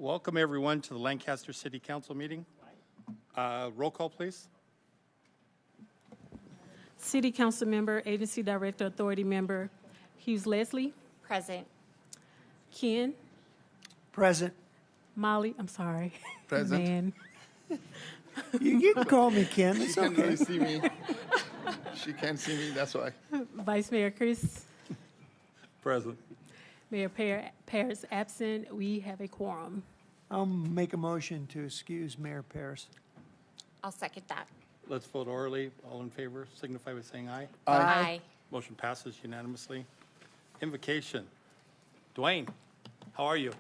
welcome everyone to the Lancaster City Council meeting. Roll call, please. City Council Member, Agency Director, Authority Member Hughes Leslie. Present. Ken. Present. Molly, I'm sorry. Present. Man. You can call me Ken. She It's can't okay. really see me. She can't see me, that's why. Vice Mayor Chris. Present. Mayor Paris absent. We have a quorum. I'll make a motion to excuse Mayor Paris. I'll second that. Let's vote orally. All in favor signify by saying aye. Aye. Motion passes unanimously. Invocation. Dwayne, how are you?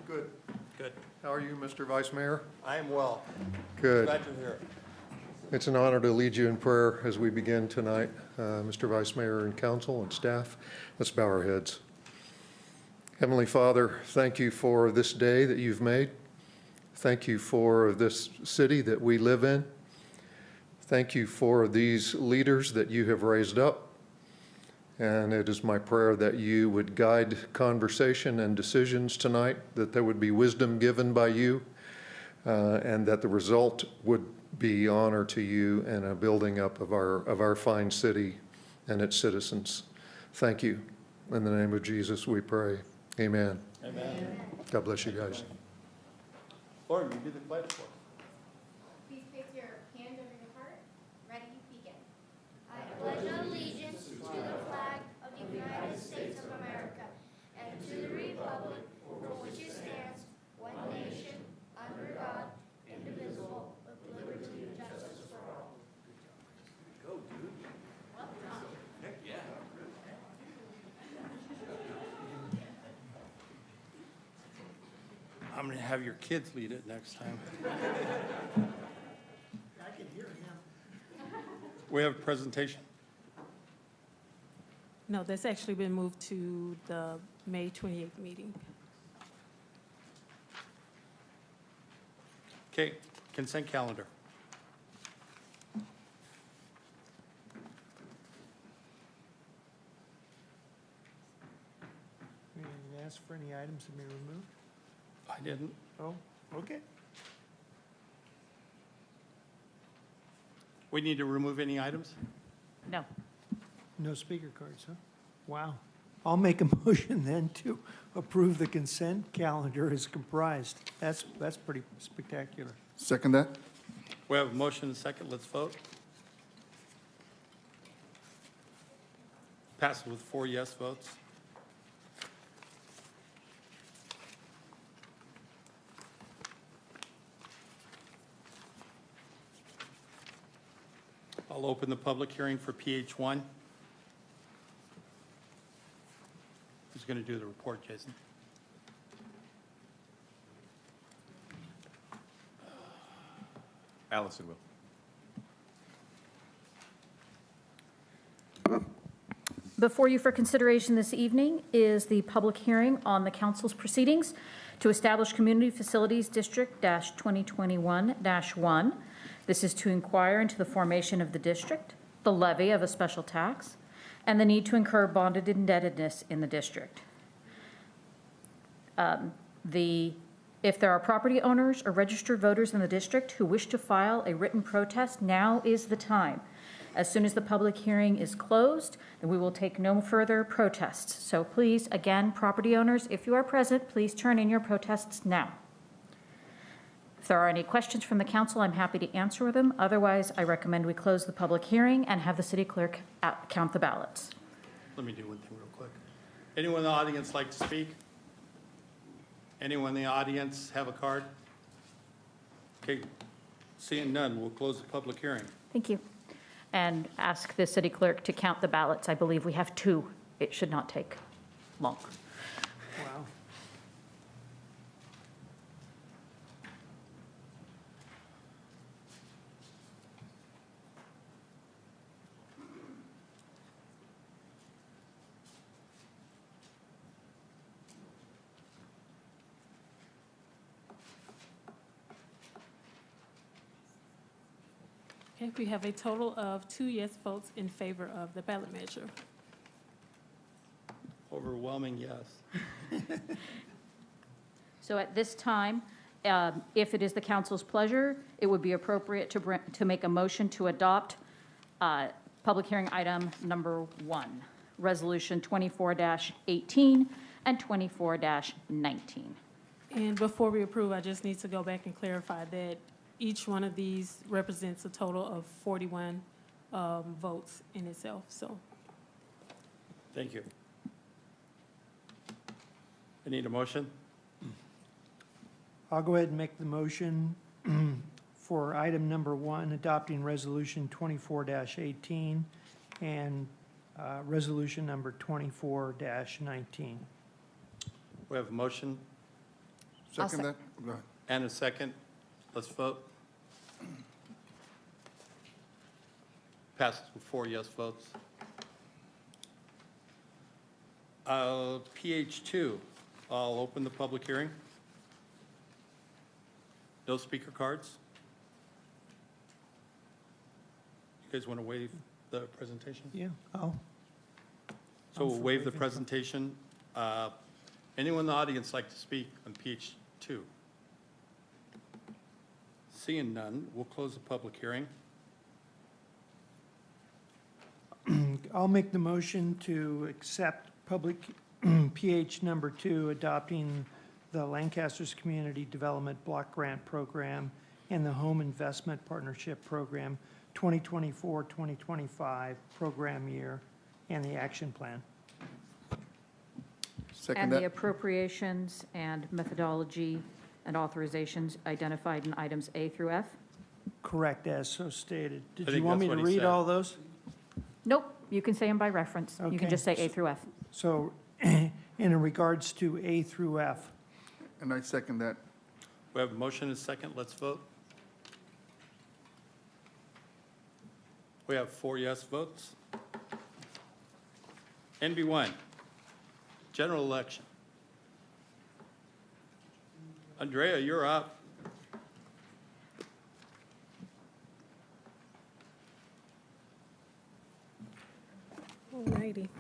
Good. Good. How are you, Mr. Vice Mayor? I am well. Good. Glad you're here. It's an honor to lead you in prayer as we begin tonight. Mr. Vice Mayor and council and staff, let's bow our heads. Heavenly Father, thank you for this day that you've made. Thank you for this city that we live in. Thank you for these leaders that you have raised up. And it is my prayer that you would guide conversation and decisions tonight, that there would be wisdom given by you, and that the result would be honor to you and a building up of our fine city and its citizens. Thank you. In the name of Jesus, we pray. Amen. Amen. God bless you guys. Lauren, you do the pledge for us. Please place your hand over your heart. Ready, begin. I pledge allegiance to the flag of the United States of America and to the republic for which it stands, one nation, under God, indivisible, with liberty and justice for all. Go, dude. Heck yeah. I'm going to have your kids lead it next time. I can hear him. We have a presentation. No, that's actually been moved to the May 28th meeting. Okay, consent calendar. We didn't ask for any items to be removed? I didn't. Oh, okay. We need to remove any items? No. No speaker cards, huh? Wow. I'll make a motion then to approve the consent calendar as comprised. That's pretty spectacular. Second that? We have a motion and a second. Let's vote. Passes with 4 yes votes. I'll open the public hearing for PH1. Who's going to do the report, Jason? Allison will. Before you for consideration this evening is the public hearing on the council's proceedings to establish Community Facilities District -2021-1. This is to inquire into the formation of the district, the levy of a special tax, and the need to incur bonded indebtedness in the district. If there are property owners or registered voters in the district who wish to file a written protest, now is the time. As soon as the public hearing is closed, then we will take no further protests. So please, again, property owners, if you are present, please turn in your protests now. If there are any questions from the council, I'm happy to answer them. Otherwise, I recommend we close the public hearing and have the city clerk count the ballots. Let me do one thing real quick. Anyone in the audience like to speak? Anyone in the audience have a card? Okay, seeing none, we'll close the public hearing. Thank you. And ask the city clerk to count the ballots. I believe we have 2. It should not take long. Wow. Okay, we have a total of 2 yes votes in favor of the ballot measure. Overwhelming yes. So at this time, if it is the council's pleasure, it would be appropriate to make a motion to adopt public hearing item number 1, Resolution 24-18 and 24-19. And before we approve, I just need to go back and clarify that each one of these represents a total of 41 votes in itself, so. Thank you. I need a motion. I'll go ahead and make the motion for item number 1, adopting resolution 24-18 and resolution number 24-19. We have a motion Second that? Go ahead. and a second. Let's vote. Passes with 4 yes votes. PH2, I'll open the public hearing. No speaker cards? You guys want to waive the presentation? Yeah, So we'll for waive the waiving. presentation. Anyone in the audience like to speak on PH2? Seeing none, we'll close the public hearing. I'll make the motion to accept public PH number 2, adopting the Lancaster's Community Development Block Grant Program and the Home Investment Partnership Program 2024-2025 program year and the action plan. Second And the that? appropriations and methodology and authorizations identified in items A through F? Correct, as so stated. Did I you think want me that's to what he read said. all those? Nope, you can say them by reference. You Okay. can just say A through F. So in regards to A through F, And I second that. We have a motion and a second. Let's vote. We have 4 yes votes. NB1, general election. Andrea, you're up. All righty.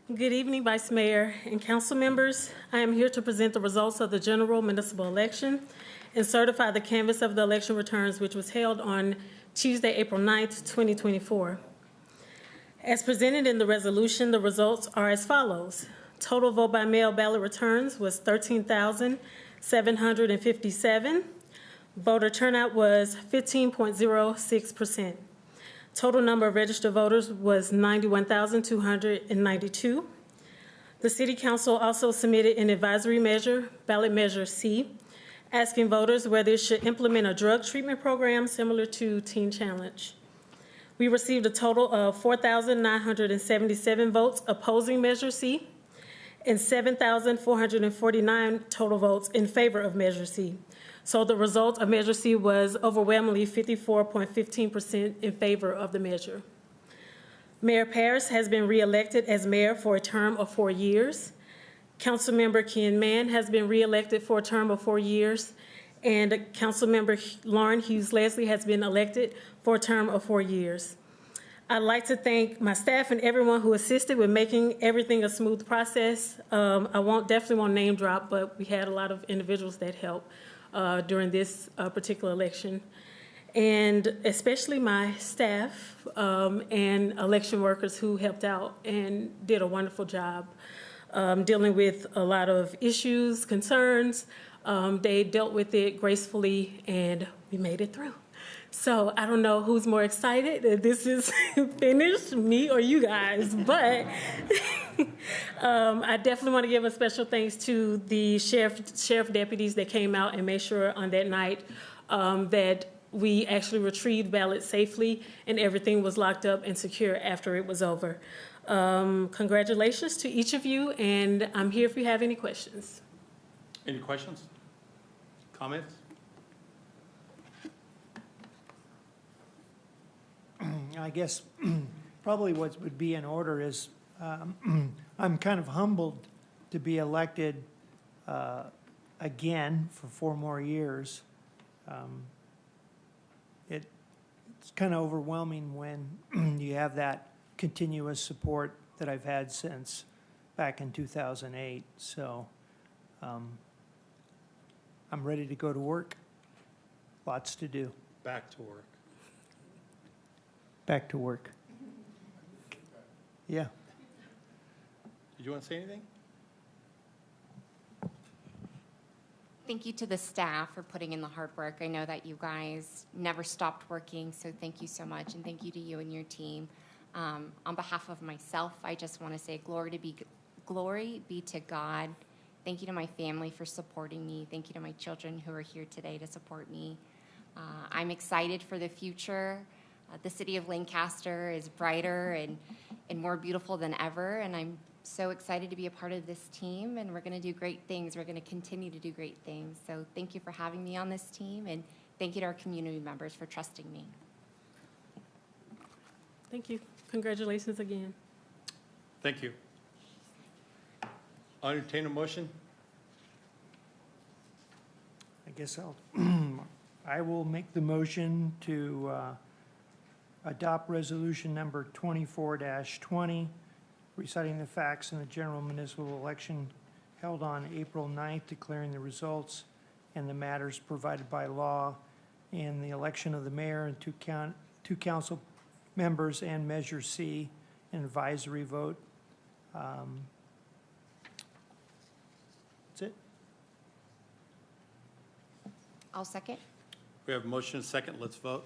Good evening, Vice Mayor and council members. I am here to present the results of the general municipal election and certify the canvass of the election returns, which was held on Tuesday, April 9th, 2024. As presented in the resolution, the results are as follows. Total vote by mail ballot returns was 13,757. Voter turnout was 15.06%. Total number of registered voters was 91,292. The City Council also submitted an advisory measure, ballot measure C, asking voters whether it should implement a drug treatment program similar to Teen Challenge. We received a total of 4,977 votes opposing Measure C and 7,449 total votes in favor of Measure C. So the result of Measure C was overwhelmingly 54.15% in favor of the measure. Mayor Parrish has been reelected as mayor for a term of 4 years. Councilmember Ken Mann has been reelected for a term of 4 years. And Councilmember Lauren Hughes Leslie has been elected for a term of 4 years. I'd like to thank my staff and everyone who assisted with making everything a smooth process. I definitely won't name drop, but we had a lot of individuals that helped during this particular election. And especially my staff and election workers who helped out and did a wonderful job dealing with a lot of issues, concerns. They dealt with it gracefully, and we made it through. So I don't know who's more excited that this is finished, me or you guys, but I definitely want to give a special thanks to the sheriff deputies that came out and made sure on that night that we actually retrieved ballots safely and everything was locked up and secure after it was over. Congratulations to each of you, and I'm here if you have any questions. Any questions? Comments? I guess probably what would be in order is I'm kind of humbled to be elected again for 4 more years. It's kind of overwhelming when you have that continuous support that I've had since back in 2008. So I'm ready to go to work. Lots to do. Back to work. Back to work. Yeah. Did you want to say anything? Thank you to the staff for putting in the hard work. I know that you guys never stopped working, so thank you so much, and thank you to you and your team. On behalf of myself, I just want to say glory be to God. Thank you to my family for supporting me. Thank you to my children who are here today to support me. I'm excited for the future. The city of Lancaster is brighter and more beautiful than ever, and I'm so excited to be a part of this team, and we're going to do great things. We're going to continue to do great things. So thank you for having me on this team, and thank you to our community members for trusting me. Thank you. Congratulations again. Thank you. I'll entertain a motion. I guess I will make the motion to adopt resolution number 24-20, reciting the facts in the general municipal election held on April 9th, declaring the results and the matters provided by law in the election of the mayor and two council members and Measure C, an advisory vote. That's it. I'll second. We have a motion and a second. Let's vote.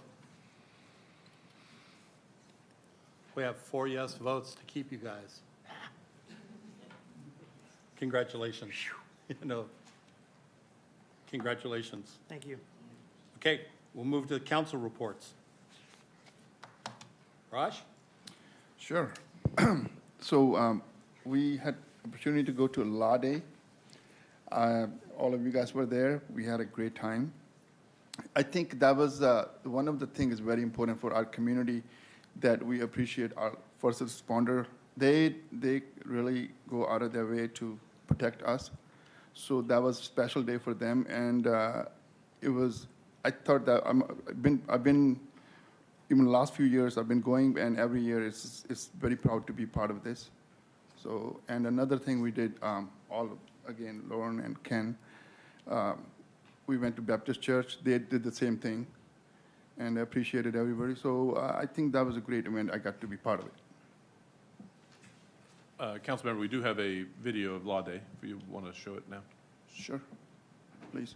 We have 4 yes votes to keep you guys. Congratulations. Congratulations. Thank you. Okay, we'll move to the council reports. Raj? Sure. So we had opportunity to go to Law Day. All of you guys were there. We had a great time. I think that was one of the things very important for our community, that we appreciate our first responder. They really go out of their way to protect us. So that was a special day for them, and it was. I thought that I've been even the last few years I've been going, and every year it's very proud to be part of this. So, and another thing we did, again, Lauren and Ken, we went to Baptist Church. They did the same thing, and I appreciated everybody. So I think that was a great event. I got to be part of it. Councilmember, we do have a video of Law Day, if you want to show it now. Sure, please.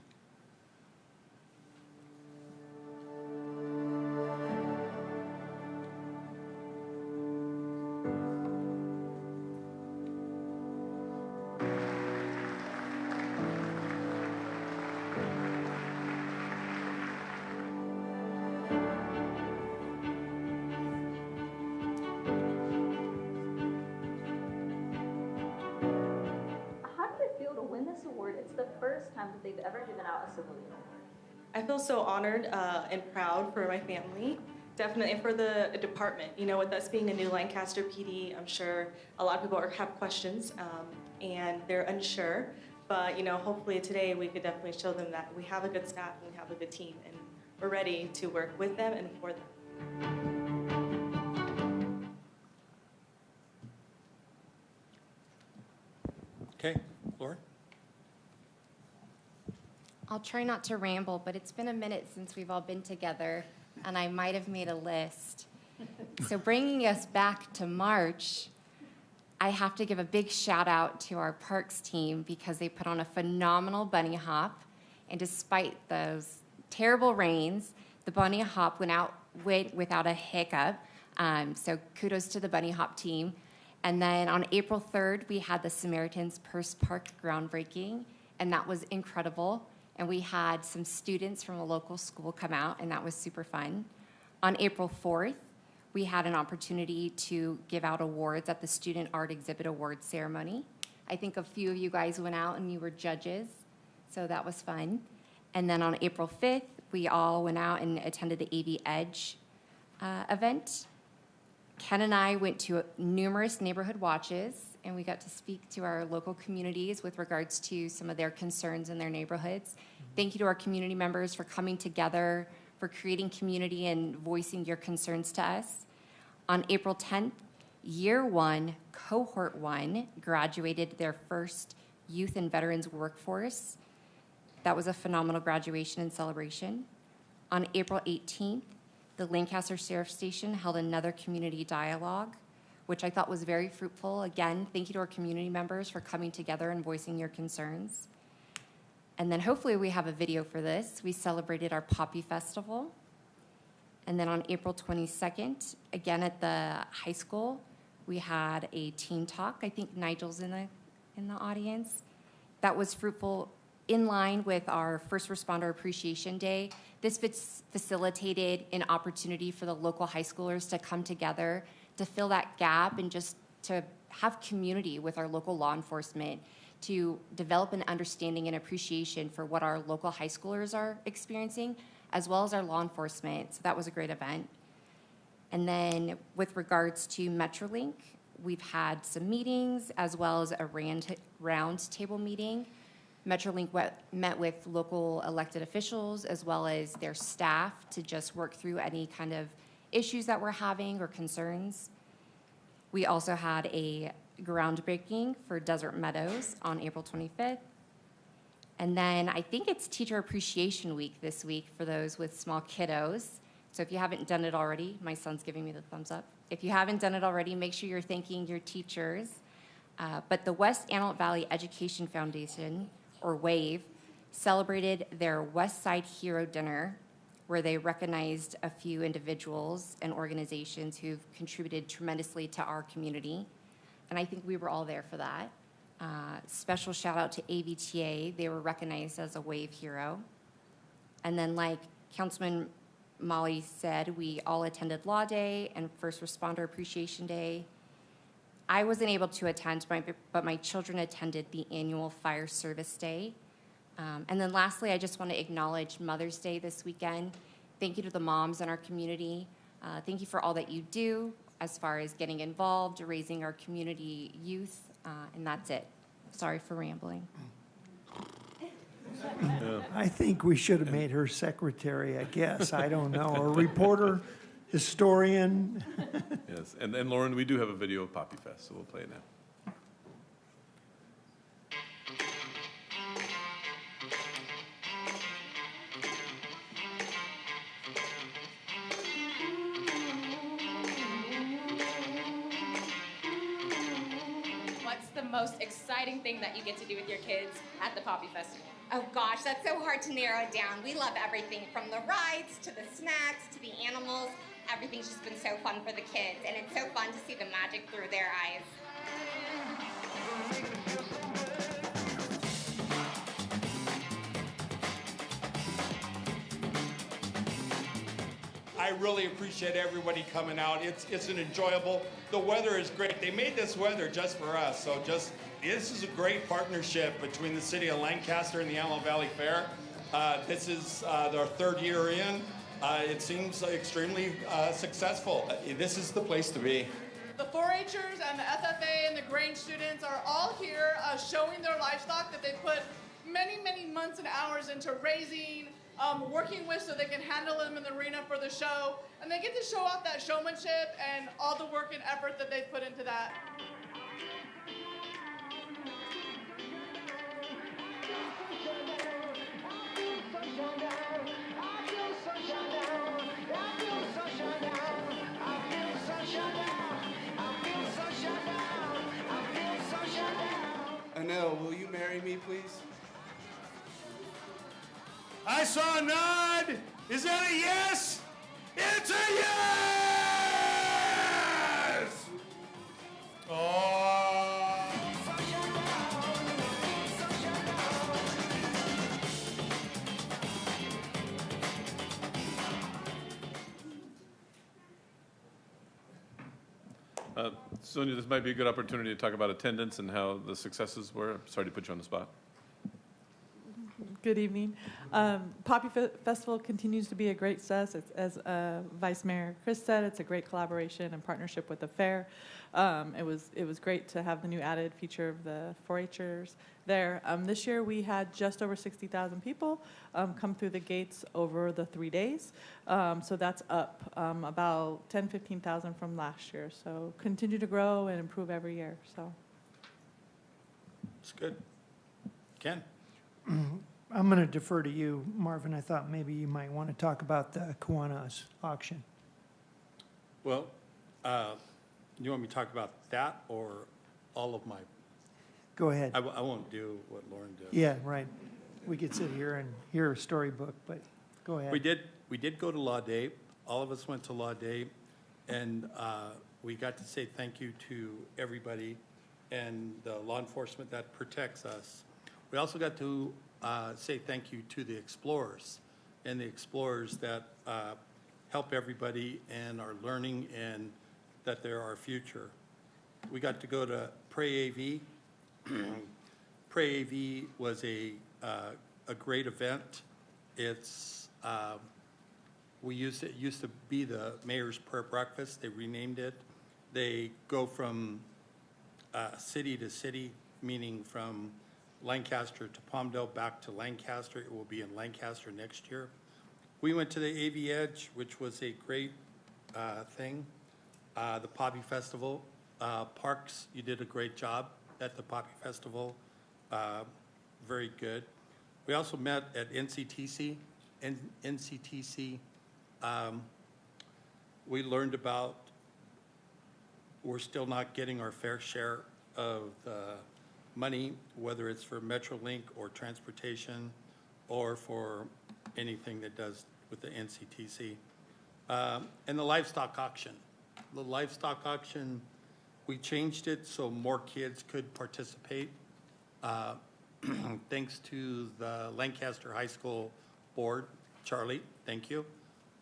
How did it feel to win this award? It's the first time that they've ever given out a civilian award. I feel so honored and proud for my family, definitely, and for the department. You know, with us being a new Lancaster PD, I'm sure a lot of people have questions and they're unsure. But, you know, hopefully today we could definitely show them that we have a good staff and we have a good team, and we're ready to work with them and for them. Okay, Laura? I'll try not to ramble, but it's been a minute since we've all been together, and I might have made a list. So bringing us back to March, I have to give a big shout out to our parks team because they put on a phenomenal bunny hop, and despite those terrible rains, the bunny hop went without a hiccup. So kudos to the bunny hop team. And then on April 3rd, we had the Samaritan's Purse Park groundbreaking, and that was incredible. And we had some students from a local school come out, and that was super fun. On April 4th, we had an opportunity to give out awards at the Student Art Exhibit Awards ceremony. I think a few of you guys went out and you were judges, so that was fun. And then on April 5th, we all went out and attended the AV Edge event. Ken and I went to numerous neighborhood watches, and we got to speak to our local communities with regards to some of their concerns in their neighborhoods. Thank you to our community members for coming together, for creating community and voicing your concerns to us. On April 10th, Year 1, Cohort 1 graduated their first youth and veterans workforce. That was a phenomenal graduation and celebration. On April 18th, the Lancaster Sheriff Station held another community dialogue, which I thought was very fruitful. Again, thank you to our community members for coming together and voicing your concerns. And then hopefully we have a video for this. We celebrated our Poppy Festival. And then on April 22nd, again at the high school, we had a teen talk. I think Nigel's in the audience. That was fruitful, in line with our First Responder Appreciation Day. This facilitated an opportunity for the local high schoolers to come together to fill that gap and just to have community with our local law enforcement, to develop an understanding and appreciation for what our local high schoolers are experiencing, as well as our law enforcement. So that was a great event. And then with regards to Metrolink, we've had some meetings as well as a round table meeting. Metrolink met with local elected officials as well as their staff to just work through any kind of issues that we're having or concerns. We also had a groundbreaking for Desert Meadows on April 25th. And then I think it's Teacher Appreciation Week this week for those with small kiddos. So if you haven't done it already, my son's giving me the thumbs up. If you haven't done it already, make sure you're thanking your teachers. But the West Antelope Valley Education Foundation, or WAVE, celebrated their West Side Hero Dinner, where they recognized a few individuals and organizations who've contributed tremendously to our community. And I think we were all there for that. Special shout out to AVTA. They were recognized as a WAVE hero. And then like Councilman Molly said, we all attended Law Day and First Responder Appreciation Day. I wasn't able to attend, but my children attended the annual Fire Service Day. And then lastly, I just want to acknowledge Mother's Day this weekend. Thank you to the moms in our community. Thank you for all that you do as far as getting involved, raising our community youth, and that's it. Sorry for rambling. I think we should have made her secretary, I guess. I don't know. A reporter, historian. Yes, and Lauren, we do have a video of Poppy Fest, so we'll play it now. What's the most exciting thing that you get to do with your kids at the Poppy Festival? Oh gosh, that's so hard to narrow it down. We love everything from the rides to the snacks to the animals. Everything's just been so fun for the kids, and it's so fun to see the magic through their eyes. I really appreciate everybody coming out. It's an enjoyable. The weather is great. They made this weather just for us. So this is a great partnership between the city of Lancaster and the Antelope Valley Fair. This is our third year in. It seems extremely successful. This is the place to be. The 4-Hers and the FFA and the Grange students are all here showing their livestock that they put many, many months and hours into raising, working with so they can handle them in the arena for the show. And they get to show off that showmanship and all the work and effort that they put into that. Anel, will you marry me, please? I saw a nod. Is that a yes? It's a yes! Oh. Sonia, this might be a good opportunity to talk about attendance and how the successes were. Sorry to put you on the spot. Good evening. Poppy Festival continues to be a great success. As Vice Mayor Chris said, it's a great collaboration and partnership with the fair. It was great to have the new added feature of the 4-Hers there. This year we had just over 60,000 people come through the gates over the 3 days. So that's up about 15,000 from last year. So continue to grow and improve every year. So It's good. Ken? I'm going to defer to you, Marvin. I thought maybe you might want to talk about the Kiwanis auction. Well, you want me to talk about that or all of my? Go ahead. I won't do what Lauren did. Yeah, right. We could sit here and hear a storybook, but go ahead. We did go to Law Day. All of us went to Law Day, and we got to say thank you to everybody and the law enforcement that protects us. We also got to say thank you to the explorers and the explorers that help everybody and are learning and that they're our future. We got to go to Pray AV. Pray AV was a great event. It's it used to be the Mayor's Prayer Breakfast. They renamed it. They go from city to city, meaning from Lancaster to Palmdale back to Lancaster. It will be in Lancaster next year. We went to the AV Edge, which was a great thing. The Poppy Festival. Parks, you did a great job at the Poppy Festival. Very good. We also met at NCTC. NCTC, we learned about we're still not getting our fair share of money, whether it's for Metrolink or transportation or for anything that does with the NCTC. And the livestock auction. The livestock auction, we changed it so more kids could participate. Thanks to the Lancaster High School board, Charlie, thank you.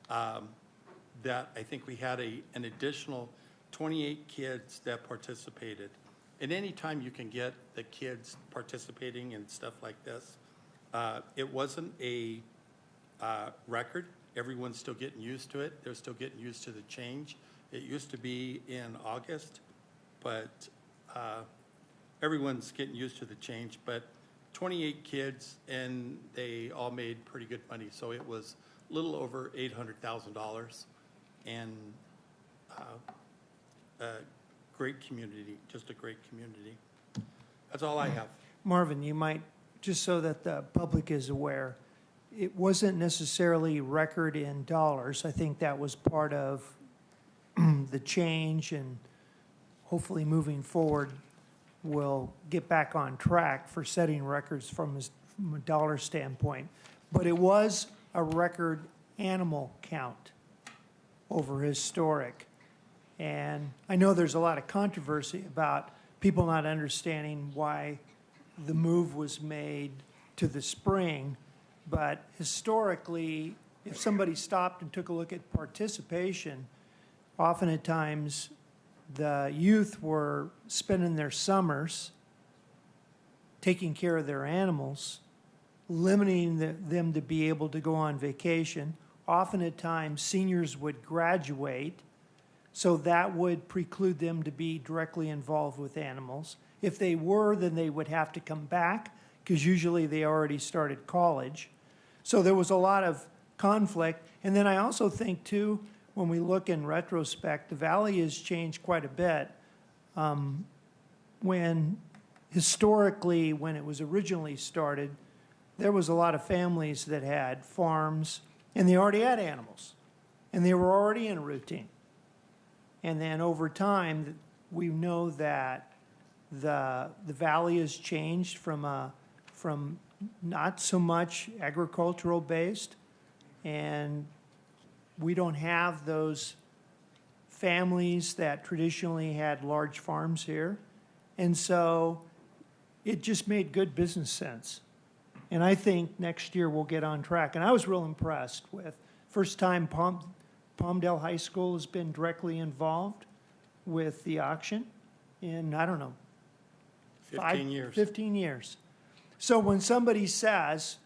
That I think we had an additional 28 kids that participated. And anytime you can get the kids participating in stuff like this, it wasn't a record. Everyone's still getting used to it. They're still getting used to the change. It used to be in August, but everyone's getting used to the change. But 28 kids, and they all made pretty good money. So it was a little over $800,000, and a great community, just a great community. That's all I have. Marvin, you might, just so that the public is aware, it wasn't necessarily record in dollars. I think that was part of the change, and hopefully moving forward, we'll get back on track for setting records from a dollar standpoint. But it was a record animal count over historic. And I know there's a lot of controversy about people not understanding why the move was made to the spring. But historically, if somebody stopped and took a look at participation, often at times the youth were spending their summers taking care of their animals, limiting them to be able to go on vacation. Often at times, seniors would graduate, so that would preclude them to be directly involved with animals. If they were, then they would have to come back, because usually they already started college. So there was a lot of conflict. And then I also think, too, when we look in retrospect, the valley has changed quite a bit. When historically, when it was originally started, there was a lot of families that had farms, and they already had animals, and they were already in a routine. And then over time, we know that the valley has changed from not so much agricultural based, and we don't have those families that traditionally had large farms here. And so it just made good business sense. And I think next year we'll get on track. And I was real impressed with first time Palmdale High School has been directly involved with the auction in, I don't know, 15 years. 15 years. So when somebody says,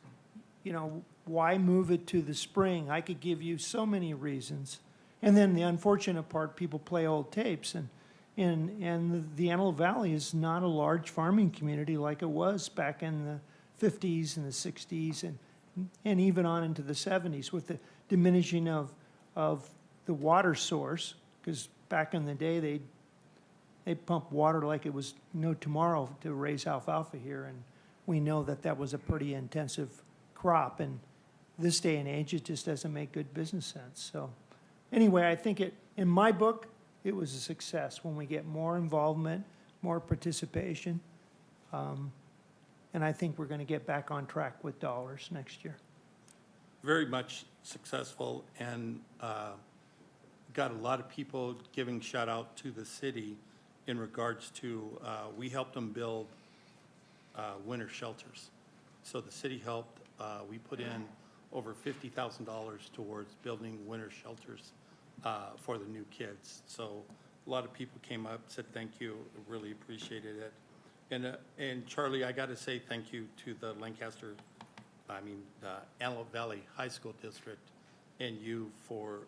you know, why move it to the spring? I could give you so many reasons. And then the unfortunate part, people play old tapes. And the Antelope Valley is not a large farming community like it was back in the 50s and the 60s and even on into the 70s with the diminishing of the water source, because back in the day they pumped water like it was no tomorrow to raise alfalfa here, and we know that that was a pretty intensive crop, and this day and age, it just doesn't make good business sense. So anyway, I think in my book, it was a success when we get more involvement, more participation. And I think we're going to get back on track with dollars next year. Very much successful, and got a lot of people giving shout out to the city in regards to, we helped them build winter shelters. So the city helped, we put in over $50,000 towards building winter shelters for the new kids. So a lot of people came up, said thank you, really appreciated it. And Charlie, I got to say thank you to the Antelope Valley High School District and you for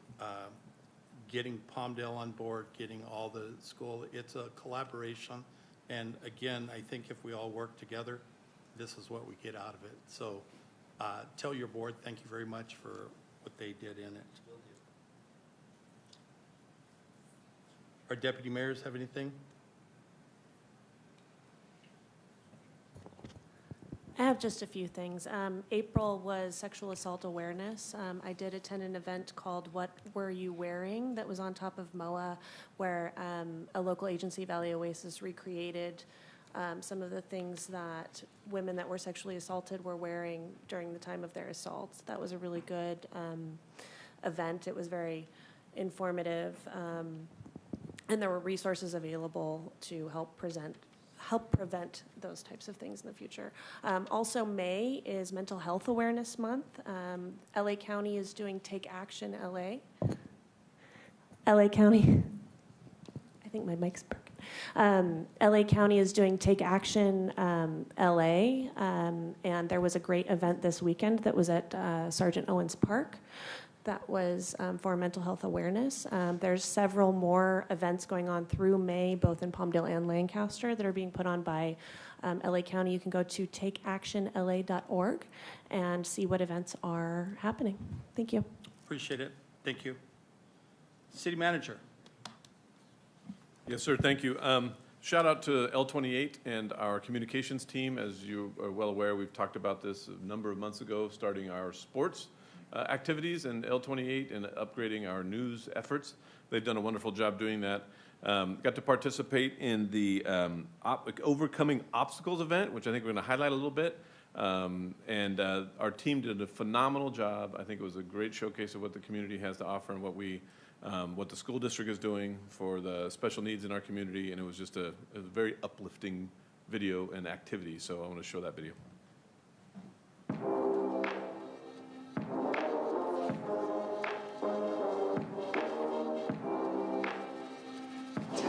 getting Palmdale on board, getting all the school. It's a collaboration. And again, I think if we all work together, this is what we get out of it. So tell your board, thank you very much for what they did in it. Our deputy mayors have anything? I have just a few things. April was Sexual Assault Awareness. I did attend an event called What Were You Wearing that was on top of MOA, where a local agency, Valley Oasis, recreated some of the things that women that were sexually assaulted were wearing during the time of their assaults. That was a really good event. It was very informative, and there were resources available to help prevent those types of things in the future. Also, May is Mental Health Awareness Month. LA County is doing Take Action LA. LA County, I think my mic's broken. LA County is doing Take Action LA, and there was a great event this weekend that was at Sergeant Owens Park. That was for mental health awareness. There's several more events going on through May, both in Palmdale and Lancaster, that are being put on by LA County. You can go to takeactionla.org and see what events are happening. Thank you. Appreciate it. Thank you. City Manager. Yes, sir. Thank you. Shout out to L28 and our communications team. As you are well aware, we've talked about this a number of months ago, starting our sports activities and L28 and upgrading our news efforts. They've done a wonderful job doing that. Got to participate in the Overcoming Obstacles event, which I think we're going to highlight a little bit. And our team did a phenomenal job. I think it was a great showcase of what the community has to offer and what the school district is doing for the special needs in our community. And it was just a very uplifting video and activity. So I want to show that video.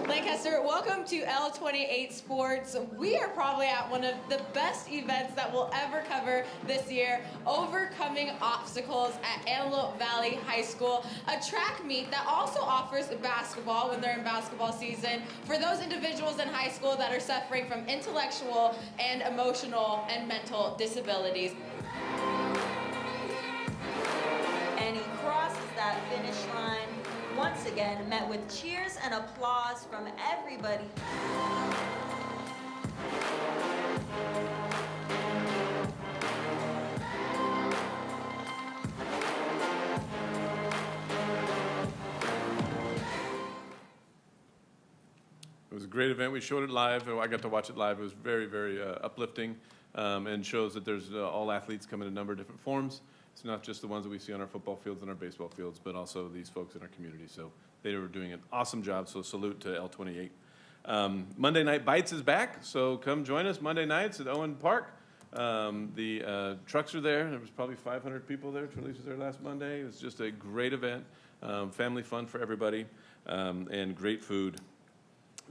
Lancaster, welcome to L28 Sports. We are probably at one of the best events that we'll ever cover this year, Overcoming Obstacles at Antelope Valley High School, a track meet that also offers basketball when they're in basketball season for those individuals in high school that are suffering from intellectual and emotional and mental disabilities. And he crosses that finish line once again, met with cheers and applause from everybody. It was a great event. We showed it live. I got to watch it live. It was very, very uplifting and shows that there's all athletes come in a number of different forms. It's not just the ones that we see on our football fields and our baseball fields, but also these folks in our community. So they were doing an awesome job, so salute to L28. Monday Night Bites is back, so come join us Monday nights at Owen Park. The trucks are there. There was probably 500 people there. Trelease was there last Monday. It was just a great event, family fun for everybody, and great food.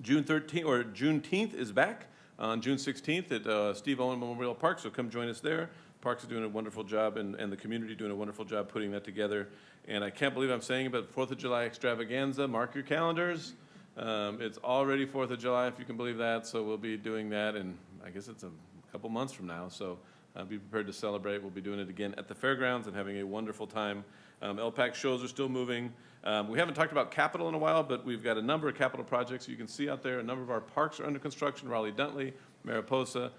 Juneteenth is back on June 16th at Steve Owen Memorial Park, so come join us there. Parks are doing a wonderful job, and the community doing a wonderful job putting that together. And I can't believe I'm saying it, but 4th of July extravaganza, mark your calendars. It's already 4th of July, if you can believe that, so we'll be doing that, and I guess it's a couple months from now, so be prepared to celebrate. We'll be doing it again at the fairgrounds and having a wonderful time. LPAC shows are still moving. We haven't talked about capital in a while, but we've got a number of capital projects you can see out there. A number of our parks are under construction, Raleigh-Duntley, Mariposa,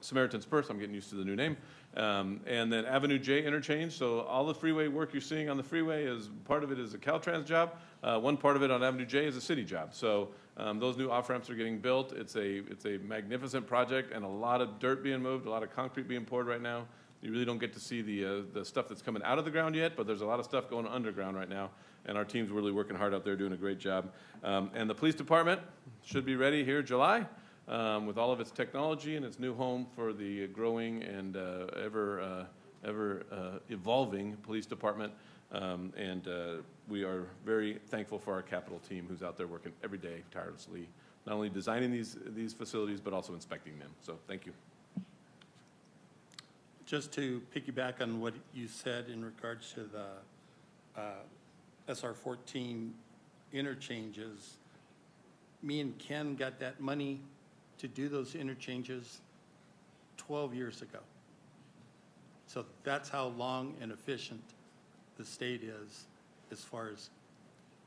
Samaritan Spur, so I'm getting used to the new name. And then Avenue J interchange, so all the freeway work you're seeing on the freeway is, part of it is a Caltrans job. One part of it on Avenue J is a city job. So those new off-ramps are getting built. It's a magnificent project and a lot of dirt being moved, a lot of concrete being poured right now. You really don't get to see the stuff that's coming out of the ground yet, but there's a lot of stuff going underground right now. And our team's really working hard out there, doing a great job. And the police department should be ready here July with all of its technology and its new home for the growing and ever evolving police department. And we are very thankful for our capital team who's out there working every day tirelessly, not only designing these facilities, but also inspecting them. So thank you. Just to piggyback on what you said in regards to the SR 14 interchanges, me and Ken got that money to do those interchanges 12 years ago. So that's how long and efficient the state is as far as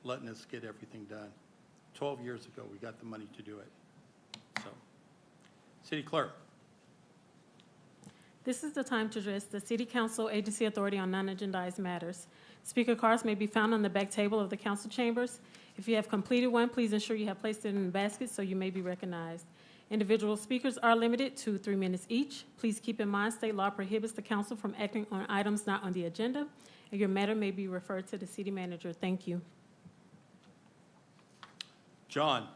letting us get everything done. 12 years ago, we got the money to do it. So, City Clerk. This is the time to address the City Council Agency Authority on non-agendized matters. Speaker cards may be found on the back table of the council chambers. If you have completed one, please ensure you have placed it in the basket so you may be recognized. Individual speakers are limited to 3 minutes each. Please keep in mind state law prohibits the council from acting on items not on the agenda, and your matter may be referred to the city manager. Thank you. John.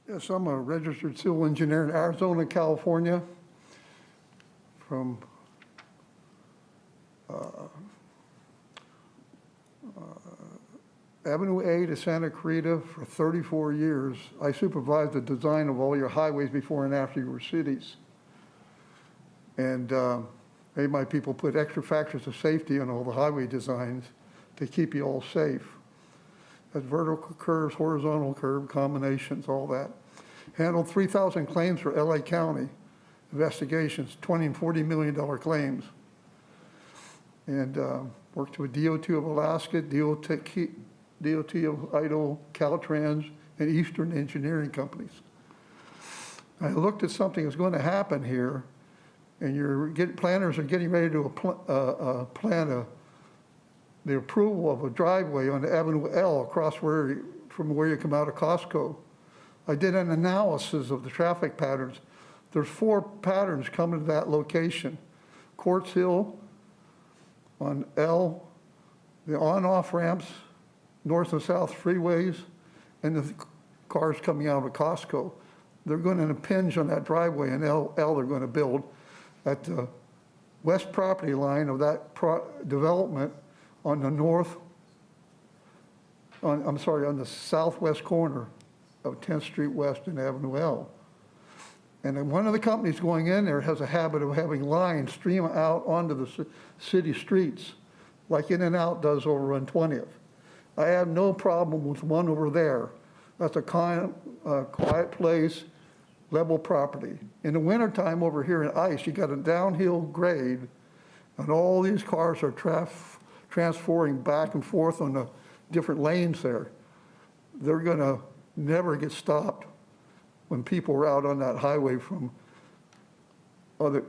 Yes, I'm a registered civil engineer in Arizona, California, from Avenue A to Santa Clarita for 34 years. I supervised the design of all your highways before and after your cities. And made my people put extra factors of safety on all the highway designs to keep you all safe. That's vertical curves, horizontal curve combinations, all that. Handled 3,000 claims for LA County investigations, $20 and $40 million claims. And worked with DOT of Alaska, DOT of Idaho, Caltrans, and Eastern Engineering Companies. I looked at something that's going to happen here, and planners are getting ready to plan the approval of a driveway on Avenue L across from where you come out of Costco. I did an analysis of the traffic patterns. There's 4 patterns coming to that location. Quartz Hill on L, the on-off ramps, north and south freeways, and the cars coming out of Costco. They're going to impinge on that driveway in L they're going to build at the west property line of that development on the on the southwest corner of 10th Street West and Avenue L. And then one of the companies going in there has a habit of having lines stream out onto the city streets, like In-N-Out does over on 20th. I have no problem with one over there. That's a quiet place, level property. In the wintertime over here in ice, you got a downhill grade, and all these cars are transferring back and forth on the different lanes there. They're going to never get stopped when people are out on that highway from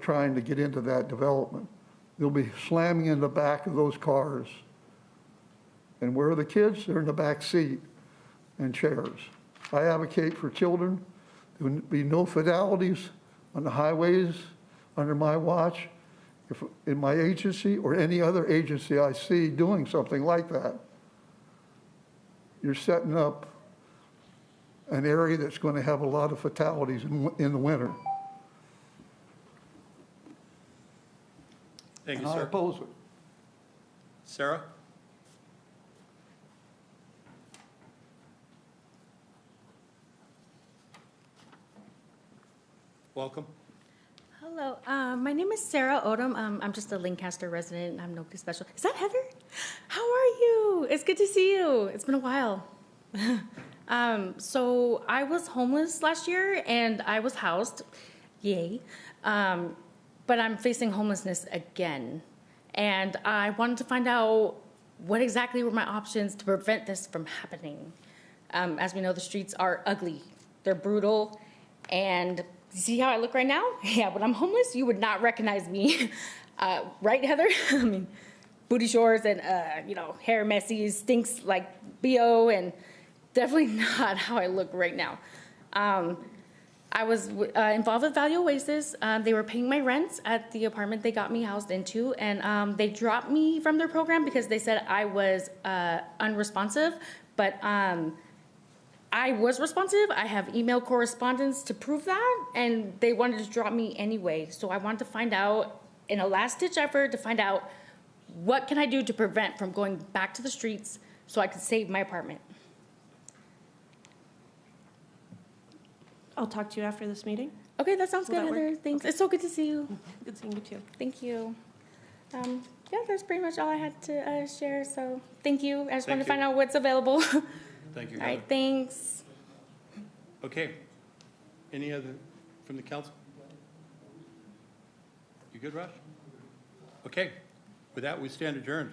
trying to get into that development. They'll be slamming in the back of those cars. And where are the kids? They're in the back seat and chairs. I advocate for children. There will be no fatalities on the highways under my watch. If in my agency or any other agency I see doing something like that, you're setting up an area that's going to have a lot of fatalities in the winter. Thank you, And sir. I oppose it. Sarah? Welcome. Hello, my name is Sarah Odom. I'm just a Lancaster resident. I'm nobody special. Is that Heather? How are you? It's good to see you. It's been a while. So I was homeless last year and I was housed. Yay. but I'm facing homelessness again. And I wanted to find out what exactly were my options to prevent this from happening. As we know, the streets are ugly. They're brutal. And you see how I look right now? Yeah, when I'm homeless, you would not recognize me. Right, Heather? I mean, booty shorts and, hair messy, stinks like BO, and definitely not how I look right now. I was involved with Value Oasis. They were paying my rents at the apartment they got me housed into, and they dropped me from their program because they said I was unresponsive, but I was responsive. I have email correspondence to prove that, and they wanted to drop me anyway. So I wanted to find out, in a last-ditch effort, to find out what can I do to prevent from going back to the streets so I could save my apartment. I'll talk to you after this meeting. Okay, that sounds Will good, that work? Heather. Thanks. Okay. It's so good to see you. Good seeing you too. Thank you. Yeah, that's pretty much all I had to share. So thank you. I just wanted to find out what's available. Thank you, All right, Heather. thanks. Okay. Any other from the council? You good, Rush? Okay. With that, we stand adjourned.